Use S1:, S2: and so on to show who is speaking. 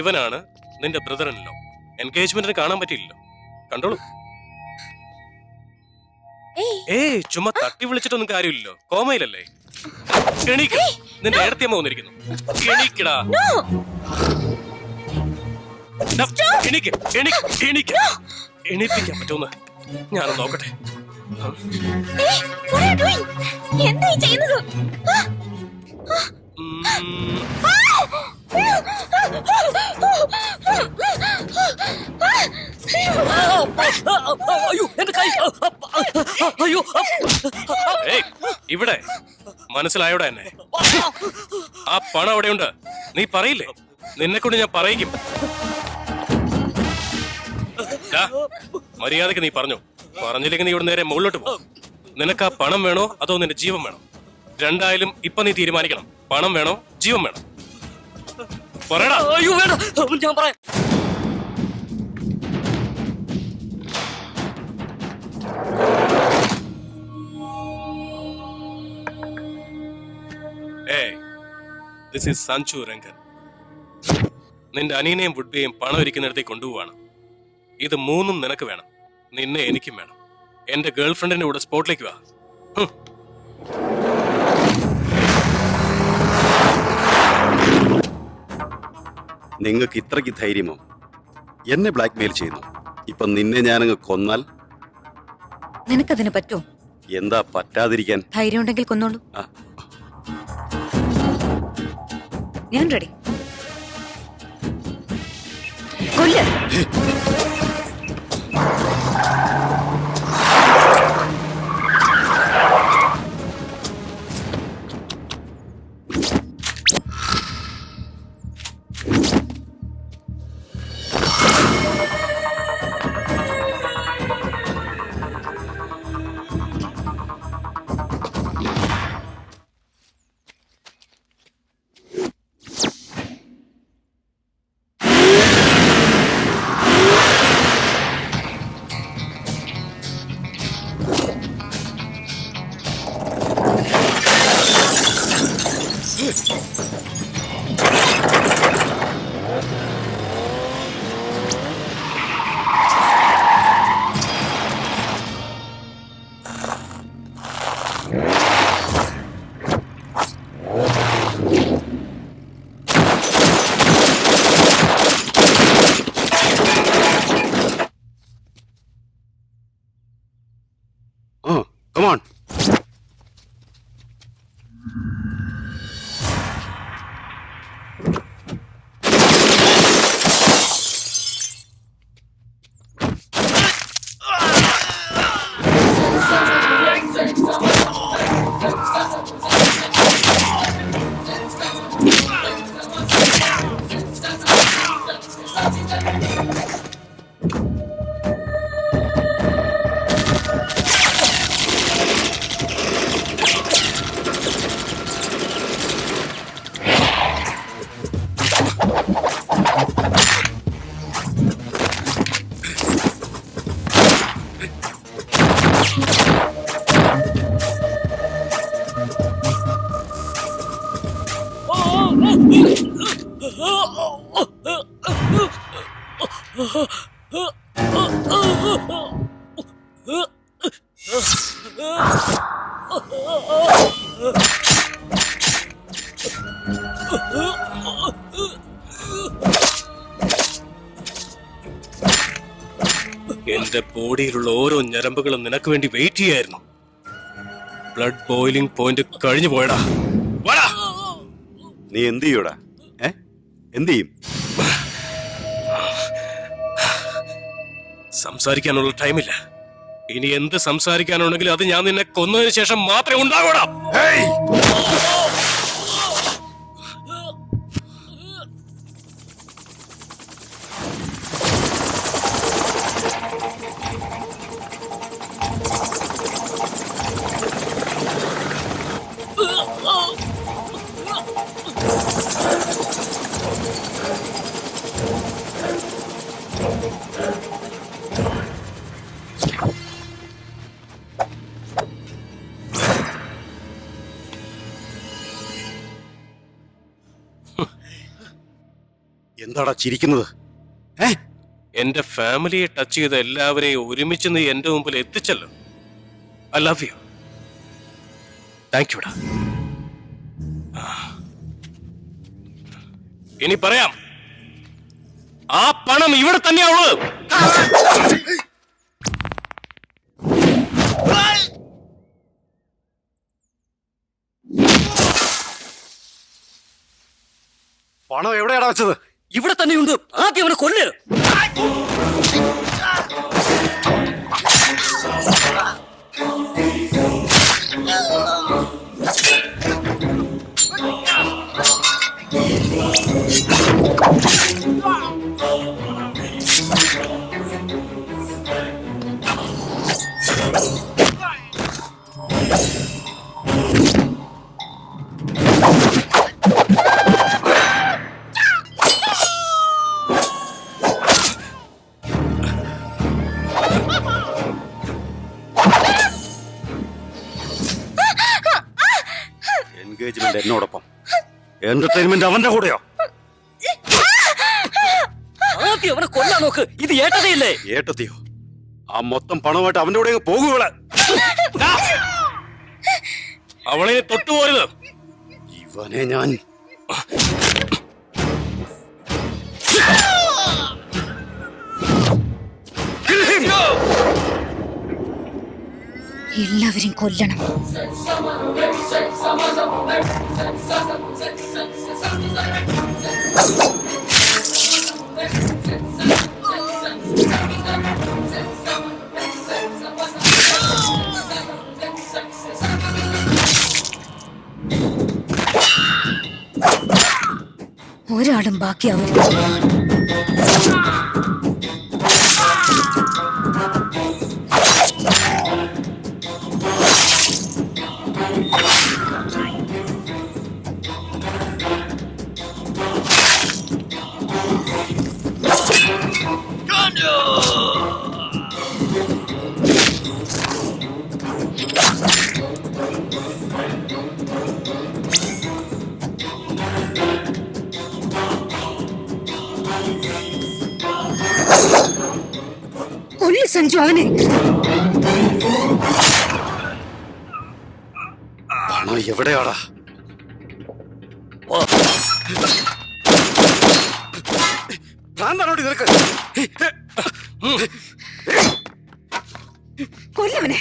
S1: ഇവനാണ് നിന്റെ brother in law. എൻഗേജ്മെന്റിന് കാണാൻ പറ്റിയില്ലല്ലോ, കണ്ടോളൂ. ഏയ് ചുമ്മാ തട്ടി വിളിച്ചിട്ടൊന്നും കാര്യമില്ലല്ലോ, കോമയിലല്ലേ. എണീക്ക്, നിന്റെ ഏടത്തിയമ്മ വന്നിരിക്കുന്നു. എണീക്കടാ, എണീക്ക്, എണീക്ക്, എണീക്ക്. എണീപ്പിക്കാൻ പറ്റുമെന്ന് ഞാനൊന്ന് നോക്കട്ടെ. ഇവിടെ മനസ്സിലായോടെ എന്നെ? ആ പണം അവിടെയുണ്ട്, നീ പറയില്ലേ? നിന്നെ കൊണ്ട് ഞാൻ പറയിക്കും. മര്യാദക്ക് നീ പറഞ്ഞു. പറഞ്ഞില്ലെങ്കിൽ നീ ഇവിടെ നേരെ മുകളിലോട്ട് പോ. നിനക്ക് ആ പണം വേണോ അതോ നിന്റെ ജീവൻ വേണോ? രണ്ടായാലും ഇപ്പൊ നീ തീരുമാനിക്കണം. പണം വേണോ ജീവൻ വേണോ? പറയടാ.
S2: അയ്യോ വേണ്ട, ഞാൻ പറയാം.
S1: This is Sanju Rangan. നിന്റെ അനിയനെയും വുഡ്ബിയെയും പണം ഇരിക്കുന്നിടത്തേക്ക് കൊണ്ടുപോവാണ്. ഇത് മൂന്നും നിനക്ക് വേണം, നിന്നെ എനിക്കും വേണം. എന്റെ ഗേൾഫ്രണ്ടിന്റെ കൂടെ സ്പോട്ടിലേക്ക് വാ.
S3: നിങ്ങൾക്ക് ഇത്രയ്ക്ക് ധൈര്യമോ? എന്നെ ബ്ലാക്ക്മെയിൽ ചെയ്യുന്നു. ഇപ്പൊ നിന്നെ ഞാനങ്ങ് കൊന്നാൽ
S4: നിനക്കതിന് പറ്റുമോ?
S3: എന്താ പറ്റാതിരിക്കാൻ?
S4: ധൈര്യം ഉണ്ടെങ്കിൽ കൊന്നോളൂ. ഞാൻ റെഡി. കൊല്ല.
S3: Come on.
S1: എന്റെ ബോഡിയിലുള്ള ഓരോ ഞരമ്പുകളും നിനക്ക് വേണ്ടി വെയിറ്റ് ചെയ്യായിരുന്നു. ബ്ലഡ് ബോയിലിംഗ് പോയിന്റ് കഴിഞ്ഞു പോയടാ.
S3: നീ എന്ത് ചെയ്യൂടാ? എന്ത് ചെയ്യും?
S1: സംസാരിക്കാനുള്ള ടൈമില്ല. ഇനി എന്ത് സംസാരിക്കാനുണ്ടെങ്കിലും അത് ഞാൻ നിന്നെ കൊന്നതിന് ശേഷം മാത്രമേ ഉണ്ടാവൂടാ.
S3: എന്താടാ ചിരിക്കുന്നത്?
S1: എന്റെ ഫാമിലിയെ ടച്ച് ചെയ്ത എല്ലാവരെയും ഒരുമിച്ച് നീ എന്റെ മുമ്പിൽ എത്തിച്ചല്ലോ. I love you. താങ്ക് യുടാ. ഇനി പറയാം, ആ പണം ഇവിടെ തന്നെയാ ഉള്ളത്.
S3: പണം എവിടെയാടാ വെച്ചത്?
S2: ഇവിടെ തന്നെയുണ്ട്. ആദ്യം അവനെ കൊല്ല്.
S3: എൻഗേജ്മെന്റ് എന്നോടൊപ്പം, എന്റർടൈൻമെന്റ് അവന്റെ കൂടെയോ?
S2: ആദ്യം അവനെ കൊല്ലാൻ നോക്ക്. ഇത് ഏട്ടതയില്ലേ?
S3: ഏട്ടത്തിയോ? ആ മൊത്തം പണമായിട്ട് അവന്റെ കൂടെ പോകുകളെ.
S1: അവളെ തൊട്ടുപോരുത്.
S3: ഇവനെ ഞാൻ
S4: എല്ലാവരെയും കൊല്ലണം. ഒരാളും ബാക്കിയാവരുത്. കൊല്ല് സഞ്ജു അവനെ.
S3: പണം എവിടെയാടാ? ഭ്രാന്താണോടി നിനക്ക്?
S4: കൊല്ലവനെ.